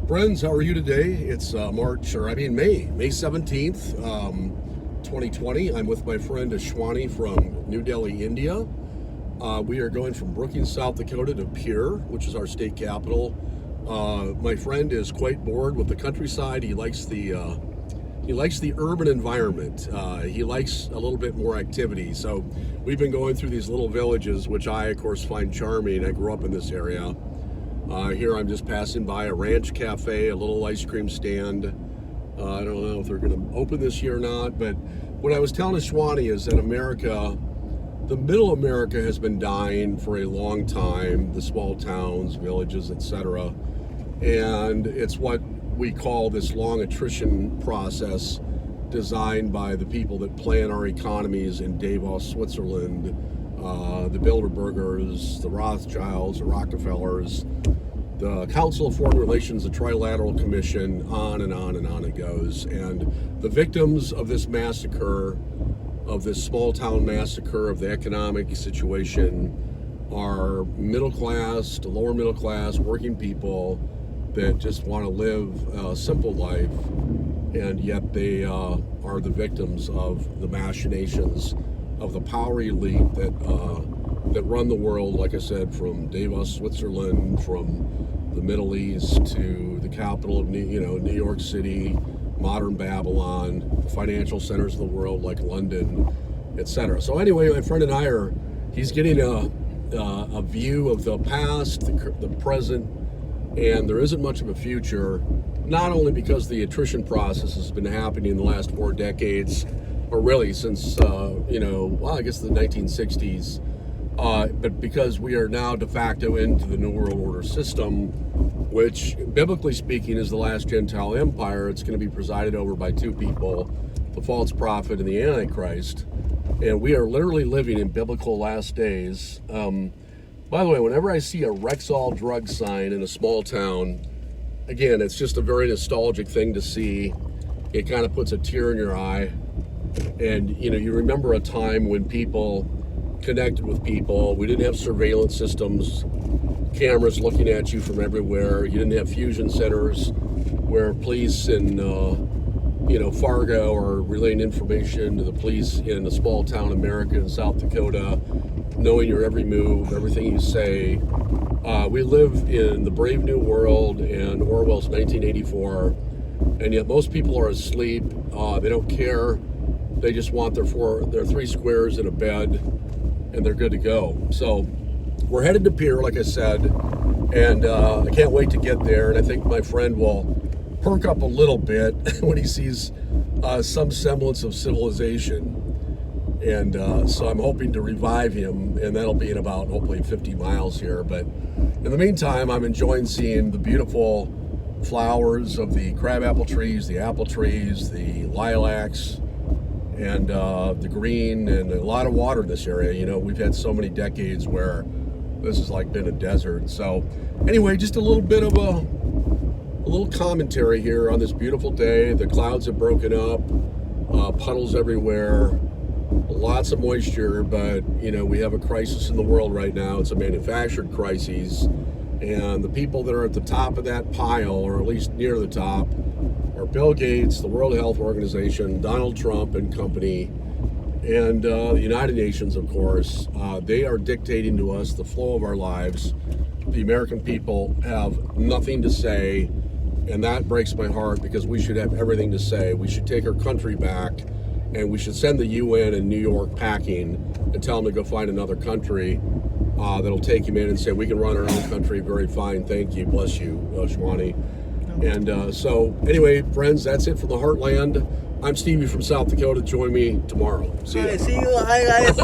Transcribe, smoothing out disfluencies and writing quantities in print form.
Friends, how are you today? It's May 17th, 2020. I'm with my friend Ashwani from New Delhi, India. We are going from Brookings, South Dakota to Pier, which is our state capital. My friend is quite bored with the countryside. He likes the urban environment. He likes a little bit more activity. So we've been going through these little villages, which I, of course, find charming. I grew up in this area. Here I'm just passing by a ranch cafe, a little ice cream stand. I don't know if they're going to open this year or not, but what I was telling Ashwani is that America, the middle America has been dying for a long time, the small towns, villages, etc. And it's what we call this long attrition process designed by the people that plan our economies in Davos, Switzerland, the Bilderbergers, the Rothschilds, the Rockefellers, the Council of Foreign Relations, the Trilateral Commission, on and on and on it goes. And the victims of this massacre, of this small town massacre, of the economic situation, are middle class to lower middle class, working people that just want to live a simple life, and yet they are the victims of the machinations of the power elite that run the world, like I said, from Davos, Switzerland, from the Middle East to the capital of New York City, modern Babylon, the financial centers of the world like London, etc. So anyway, my friend and I he's getting a view of the past, the present, and there isn't much of a future, not only because the attrition process has been happening in the last 4 decades, or really since, I guess the 1960s, but because we are now de facto into the New World Order system, which, biblically speaking, is the last Gentile empire. It's going to be presided over by 2 people, the false prophet and the Antichrist. And we are literally living in biblical last days. By the way, whenever I see a Rexall drug sign in a small town, again, it's just a very nostalgic thing to see. It kind of puts a tear in your eye. And, you remember a time when people connected with people. We didn't have surveillance systems, cameras looking at you from everywhere. You didn't have fusion centers where police in, Fargo are relaying information to the police in a small town America in South Dakota, knowing your every move, everything you say. We live in the brave new world and Orwell's 1984, and yet most people are asleep. They don't care. They just want their 3 squares in a bed, and they're good to go. So we're headed to Pier, like I said, and I can't wait to get there. And I think my friend will perk up a little bit when he sees some semblance of civilization. And so I'm hoping to revive him, and that'll be in about hopefully 50 miles here. But in the meantime, I'm enjoying seeing the beautiful flowers of the crabapple trees, the apple trees, the lilacs, and the green, and a lot of water in this area. We've had so many decades where this has like been a desert. So anyway, just a little bit of a little commentary here on this beautiful day. The clouds have broken up, puddles everywhere, lots of moisture, but we have a crisis in the world right now. It's a manufactured crisis, and the people that are at the top of that pile, or at least near the top, are Bill Gates, the World Health Organization, Donald Trump and company, and the United Nations, of course. They are dictating to us the flow of our lives. The American people have nothing to say, and that breaks my heart, because we should have everything to say. We should take our country back, and we should send the UN in New York packing and tell them to go find another country that'll take him in and say, we can run our own country very fine. Thank you. Bless you, Ashwani. And so anyway, friends, that's it from the Heartland. I'm Stevie from South Dakota. Join me tomorrow. See you. See you. Hi, guys.